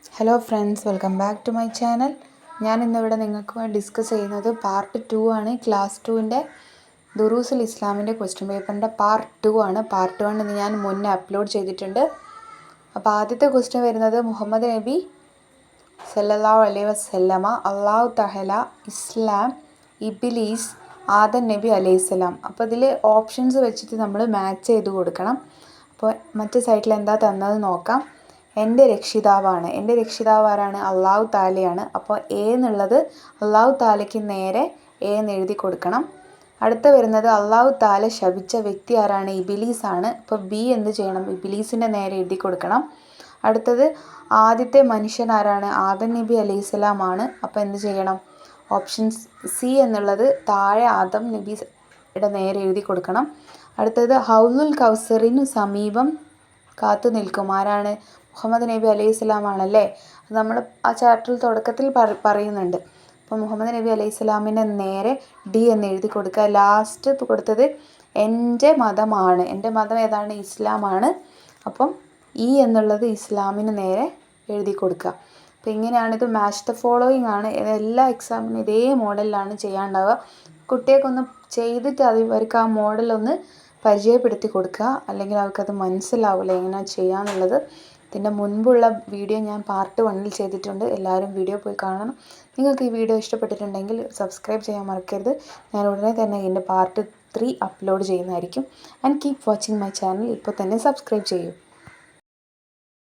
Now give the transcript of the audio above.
Hello friends, welcome back to my channel. ഞാൻ ഇന്നിവിടെ നിങ്ങൾക്ക് ഡിസ്കസ് ചെയ്യുന്നത് പാർട്ട് 2 ആണ്. ക്ലാസ് 2ൻ്റെ ദുറൂസുൽ ഇസ്ലാമിൻ്റെ ക്വസ്റ്റ്യൻ പേപ്പറിൻ്റെ പാർട്ട് 2 ആണ്. പാർട്ട് 1 ഇന്ന് ഞാൻ മുന്നേ അപ്ലോഡ് ചെയ്തിട്ടുണ്ട്. അപ്പോൾ ആദ്യത്തെ ക്വസ്റ്റ്യൻ വരുന്നത് മുഹമ്മദ് നബി സല്ലല്ലാഹു അലൈഹി വസല്ലമ, അള്ളാഹു തആല, ഇസ്ലാം, ഇബ്ലീസ്, ആദം നബി അലൈഹിസ്സലാം. അപ്പോൾ ഇതിൽ ഓപ്ഷൻസ് വെച്ചിട്ട് നമ്മൾ മാച്ച് ചെയ്ത് കൊടുക്കണം. അപ്പോൾ മറ്റേ സൈഡിൽ എന്താ തന്നത് നോക്കാം. എൻ്റെ രക്ഷിതാവാണ്. എൻ്റെ രക്ഷിതാവ് ആരാണ്? അള്ളാഹു താലയാണ്. അപ്പോൾ എ എന്നുള്ളത് അള്ളാഹു താലയ്ക്ക് നേരെ എ എന്ന് എഴുതി കൊടുക്കണം. അടുത്ത വരുന്നത് അള്ളാഹു താല ശപിച്ച വ്യക്തി ആരാണ്? ഇബ്ലീസ് ആണ്. അപ്പോൾ ബി എന്ത് ചെയ്യണം? ഇബ്ലീസിൻ്റെ നേരെ എഴുതി കൊടുക്കണം. അടുത്തത് ആദ്യത്തെ മനുഷ്യൻ ആരാണ്? ആദം നബി അലൈഹിസ്സലാം ആണ്. അപ്പോൾ എന്ത് ചെയ്യണം? ഓപ്ഷൻ സി എന്നുള്ളത് താഴെ ആദം നബിയുടെ നേരെ എഴുതി കൊടുക്കണം. അടുത്തത് ഹൗലുൽ കൗസറിന് സമീപം കാത്തു നിൽക്കും ആരാണ്? മുഹമ്മദ് നബി അലൈഹിസ്സലാം ആണല്ലേ. അത് നമ്മൾ ആ ചാപ്റ്ററിൽ തുടക്കത്തിൽ പറയുന്നുണ്ട്. അപ്പോൾ മുഹമ്മദ് നബി അലൈഹിസ്സലാമിൻ്റെ നേരെ ഡി എന്ന് എഴുതി കൊടുക്കുക. ലാസ്റ്റ് കൊടുത്തത് എൻ്റെ മതമാണ്. എൻ്റെ മതം ഏതാണ്? ഇസ്ലാമാണ്. അപ്പം ഇ എന്നുള്ളത് ഇസ്ലാമിന് നേരെ എഴുതി കൊടുക്കുക. അപ്പോൾ ഇങ്ങനെയാണ്. ഇത് മാച്ച് ദ ഫോളോയിങ് ആണ്. എല്ലാ എക്സാമിനും ഇതേ മോഡലിലാണ് ചെയ്യാനുണ്ടാവുക. കുട്ടികൾക്കൊന്ന് ചെയ്തിട്ട് അവർക്ക് ആ മോഡലൊന്ന് പരിചയപ്പെടുത്തി കൊടുക്കുക, അല്ലെങ്കിൽ അവർക്കത് മനസ്സിലാവില്ല എങ്ങനെയാണ് ചെയ്യാന്നുള്ളത്. ഇതിൻ്റെ മുൻപുള്ള വീഡിയോ ഞാൻ പാർട്ട് 1 ചെയ്തിട്ടുണ്ട്. എല്ലാവരും വീഡിയോ പോയി കാണണം. നിങ്ങൾക്ക് ഈ വീഡിയോ ഇഷ്ടപ്പെട്ടിട്ടുണ്ടെങ്കിൽ സബ്സ്ക്രൈബ് ചെയ്യാൻ മറക്കരുത്. ഞാൻ ഉടനെ തന്നെ ഇതിൻ്റെ പാർട്ട് 3 അപ്ലോഡ് ചെയ്യുന്നതായിരിക്കും. And keep watching my channel. ഇപ്പോൾ തന്നെ സബ്സ്ക്രൈബ് ചെയ്യൂ.